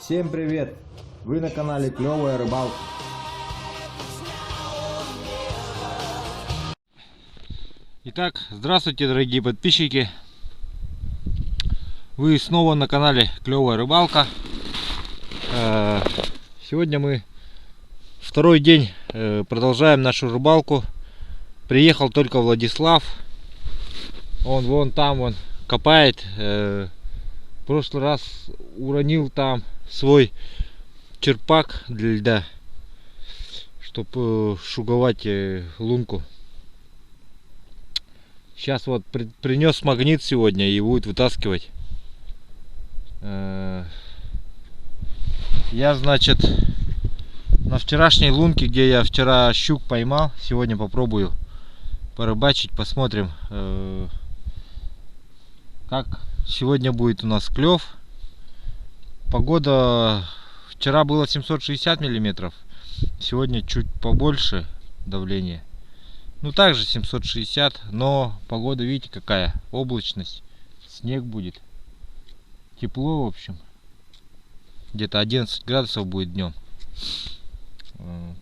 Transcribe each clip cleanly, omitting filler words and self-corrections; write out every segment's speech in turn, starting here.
Всем привет! Вы на канале Клевая Рыбалка. Итак, здравствуйте, дорогие подписчики. Вы снова на канале Клевая Рыбалка. Сегодня мы второй день продолжаем нашу рыбалку. Приехал только Владислав. Он вон там вон копает. В прошлый раз уронил там свой черпак для льда, чтобы шуговать лунку. Сейчас вот принес магнит сегодня и будет вытаскивать. Я, значит, на вчерашней лунке, где я вчера щук поймал, сегодня попробую порыбачить, посмотрим, как сегодня будет у нас клев. Погода вчера было 760 миллиметров, сегодня чуть побольше давление. Ну также 760, но погода, видите, какая облачность, снег будет, тепло, в общем, где-то 11 градусов будет днем.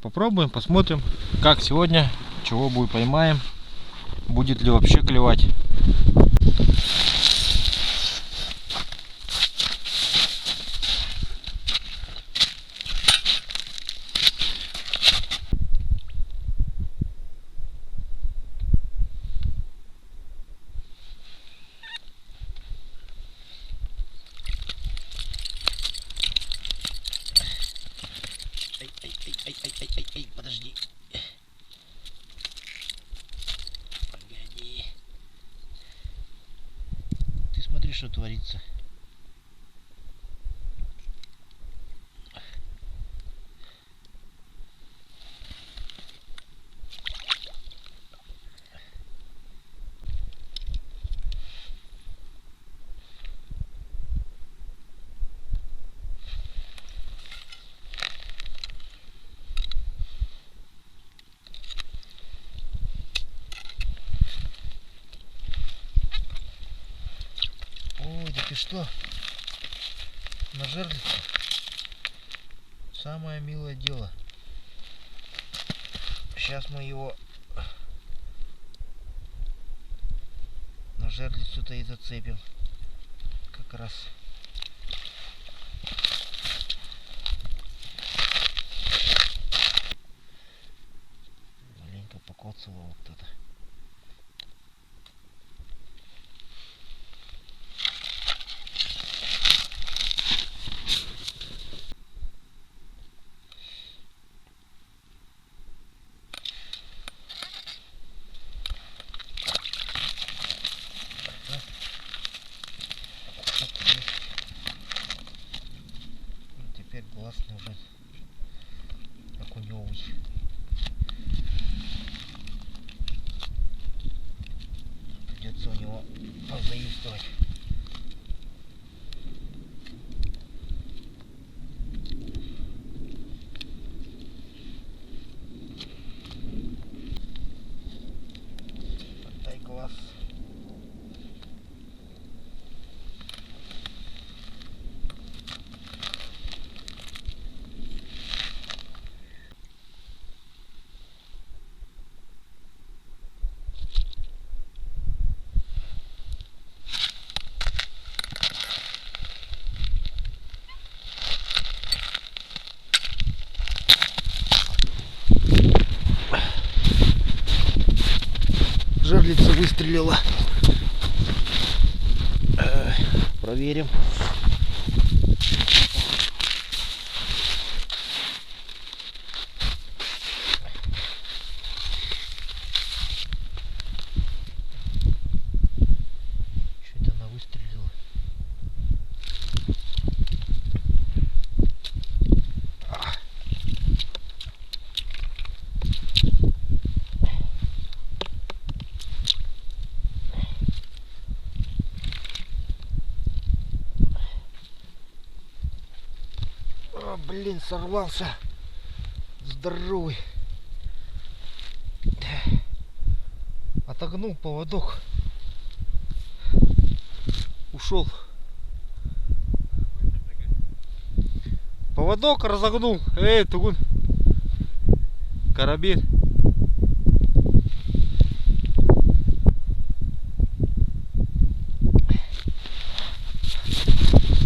Попробуем, посмотрим, как сегодня, чего будет поймаем, будет ли вообще клевать. Ай, подожди. Погоди. Ты смотри, что творится. Ой, да ты что? На жерлице самое милое дело. Сейчас мы его на жерлицу-то и зацепим. Как раз. Маленько покоцало вот это. Теперь глаз нужен окуневый. Придется у него позаимствовать. Дай глаз. Жерлица выстрелила. Проверим. Что-то она выстрелила. Блин, сорвался. Здоровый. Отогнул поводок. Ушел. Поводок разогнул. Эй, Тугун. Карабин.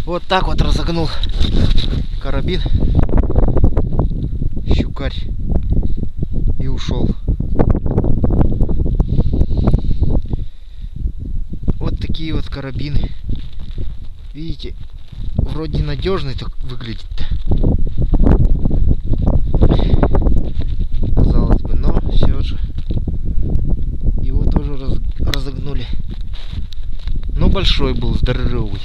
Вот так вот разогнул карабин. Щукарь. И ушел. Вот такие вот карабины. Видите, вроде надежный так выглядит-то. Казалось бы, но все же его тоже разогнули. Но большой был, здоровый.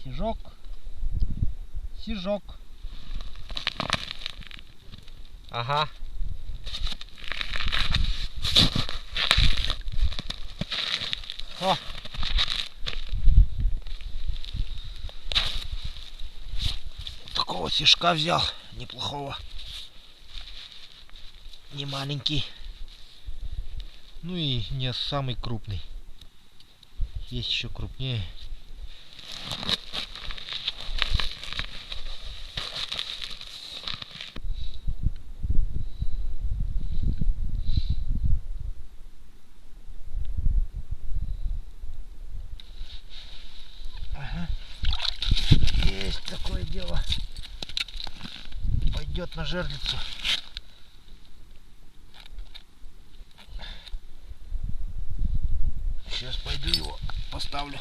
Сижок. Сижок. Ага. О. Такого сижка взял. Неплохого. Не маленький. Ну и не самый крупный. Есть еще крупнее. Есть такое дело. Пойдет на жерлицу. Сейчас пойду его поставлю.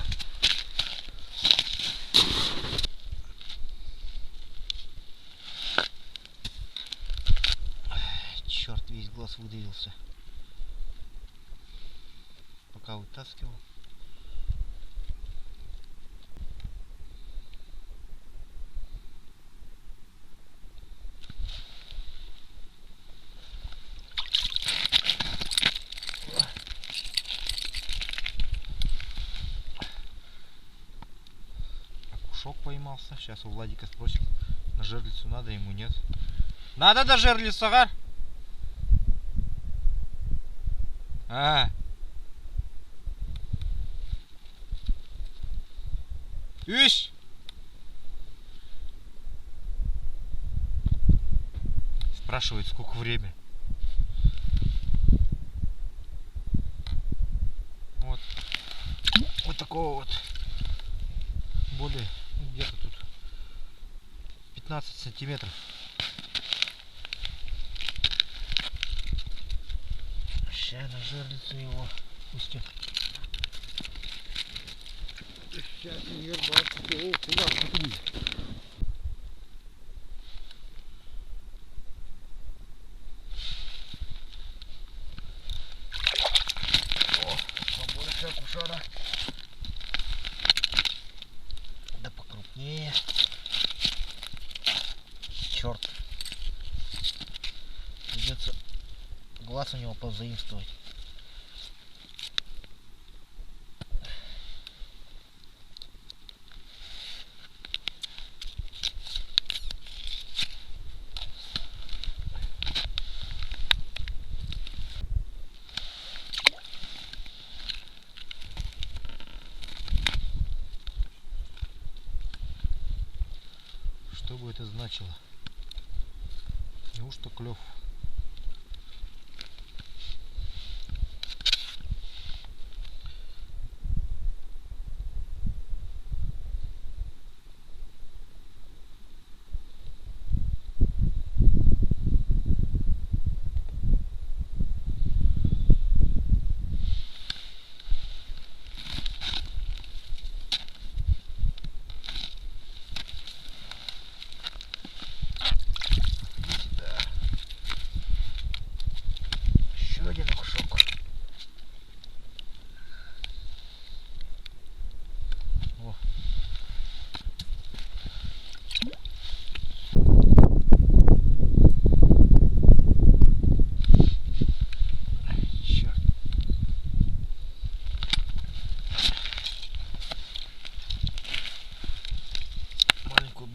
Черт, весь глаз выдавился. Пока вытаскивал. Окушок поймался. Сейчас у Владика спросим, на жерлицу надо, ему нет. Надо на жерлицу, ага. Ищ! Спрашивает, сколько время. Вот. Вот такого вот. Более, где-то тут 15 сантиметров. Сейчас на жерлицу его пустим. Сейчас побольше окушара. Да покрупнее. Черт. Придется глаз у него позаимствовать. Что бы это значило? Неужто клев?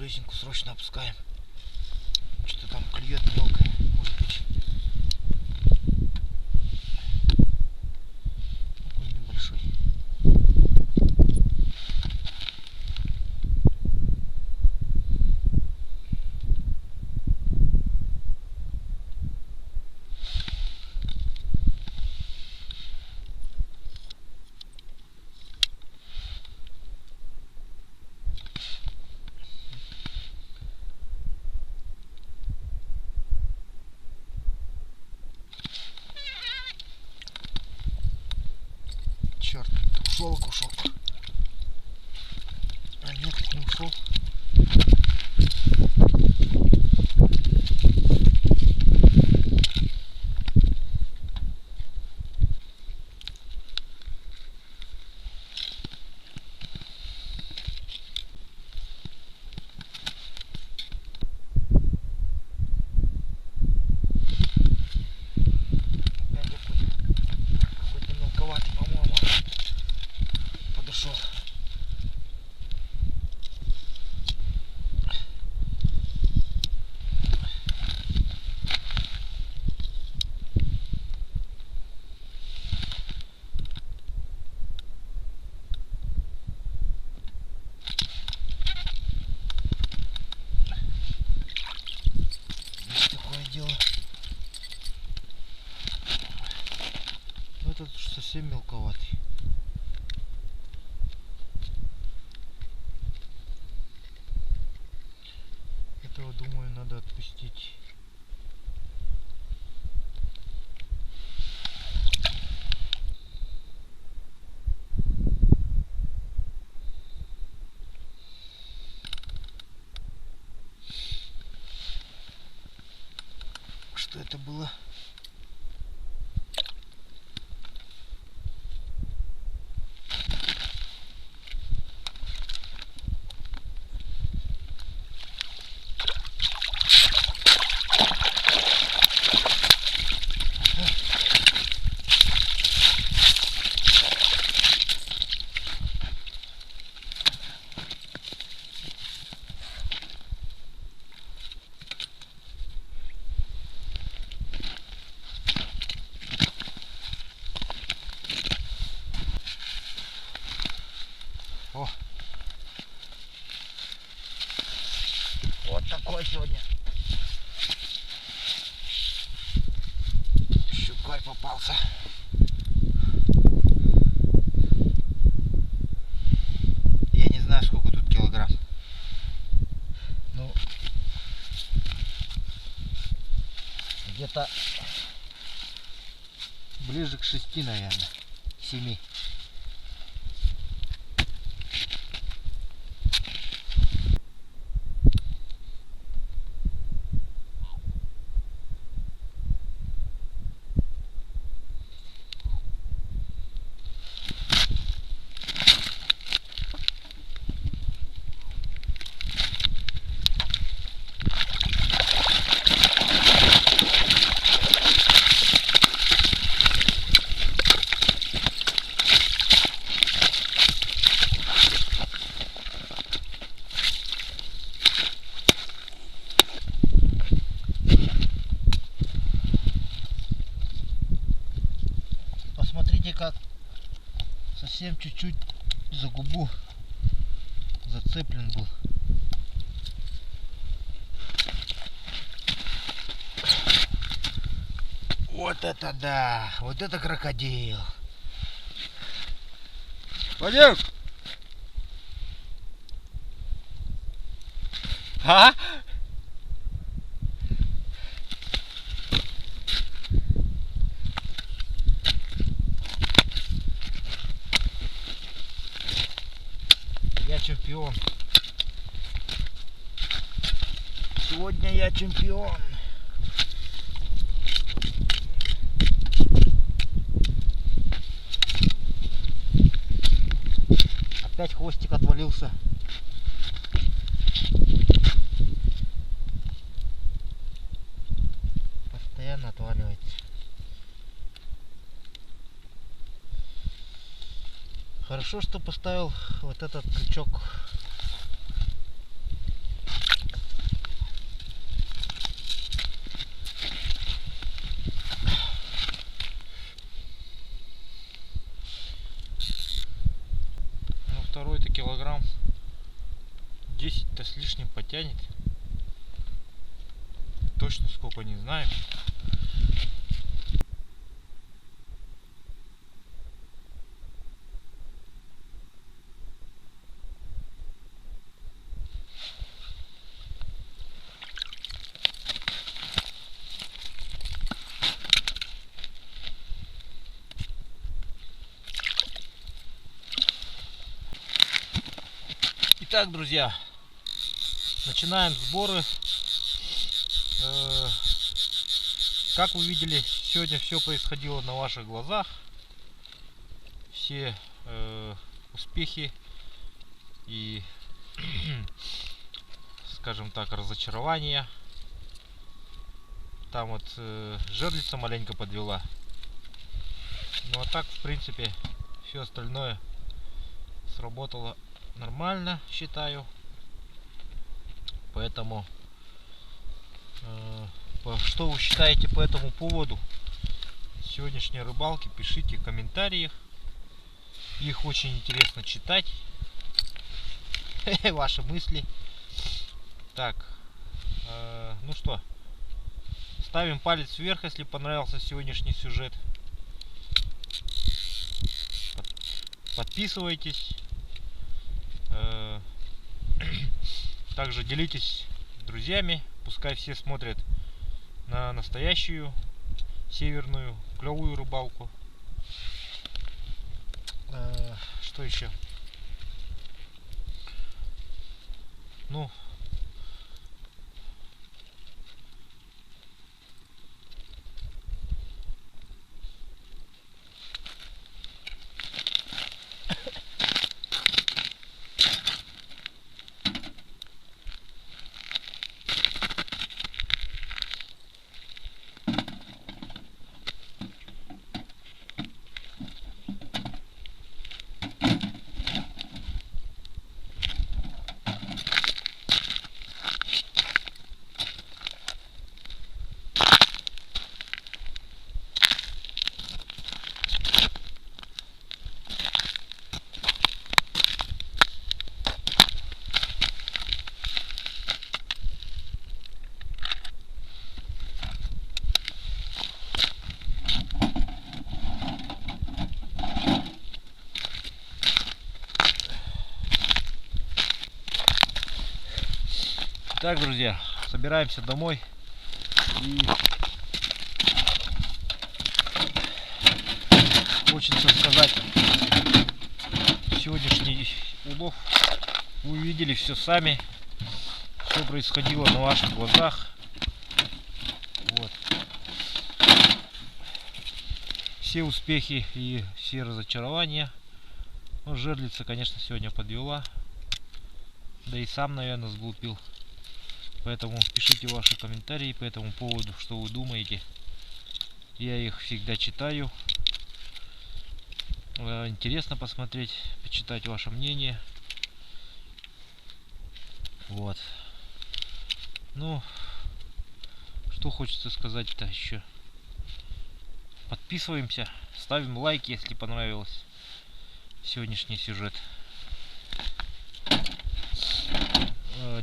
резинку срочно опускаем. Что-то там клюет мелко, может быть. Такой небольшой. Черт, ушел окушок. А нет, не ушел. Какой-то мелковатый, по-моему, подошел. Есть такое дело. Но этот совсем мелковатый. Этого, думаю, надо отпустить. Что это было? О! Вот такой сегодня щукарь попался. Я не знаю, сколько тут килограмм. Ну, где-то ближе к 6, наверное, 7. Посмотрите, как совсем чуть-чуть за губу зацеплен был. Вот это да! Вот это крокодил! Пойдем! А? Я чемпион. Сегодня я чемпион. Опять хвостик отвалился. Постоянно отваливается. Хорошо, что поставил вот этот крючок килограмм 10-то с лишним потянет. Точно сколько не знаю. Итак, друзья, начинаем сборы. Как вы видели, сегодня все происходило на ваших глазах. Все успехи и, скажем так, разочарования. Там вот жерлица маленько подвела. Ну а так, в принципе, все остальное сработало нормально, считаю. Поэтому что вы считаете по этому поводу сегодняшней рыбалки, пишите в комментариях. Их очень интересно читать. Ваши мысли. Так, ну что, ставим палец вверх, если понравился сегодняшний сюжет. Подписывайтесь. Также делитесь с друзьями. Пускай все смотрят на настоящую северную клевую рыбалку. Что еще? Ну, так, друзья, собираемся домой и хочется сказать, сегодняшний улов вы увидели все сами, все происходило на ваших глазах. Вот. Все успехи и все разочарования. Ну, жерлица, конечно, сегодня подвела, да и сам, наверное, сглупил. Поэтому пишите ваши комментарии по этому поводу, что вы думаете. Я их всегда читаю. Интересно посмотреть, почитать ваше мнение. Вот. Ну, что хочется сказать-то еще. Подписываемся, ставим лайки, если понравился сегодняшний сюжет.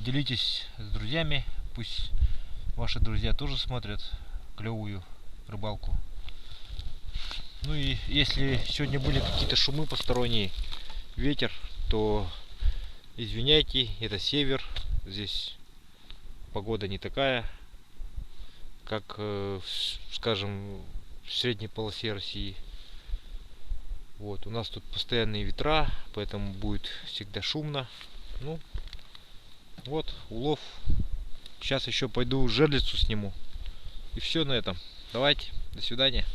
Делитесь с друзьями, пусть ваши друзья тоже смотрят клевую рыбалку. Ну и если сегодня были какие-то шумы посторонние, ветер, то извиняйте, это север, здесь погода не такая, как, скажем, в средней полосе России. Вот, у нас тут постоянные ветра, поэтому будет всегда шумно. Ну, вот улов. Сейчас еще пойду жерлицу сниму. И все на этом. Давайте, до свидания.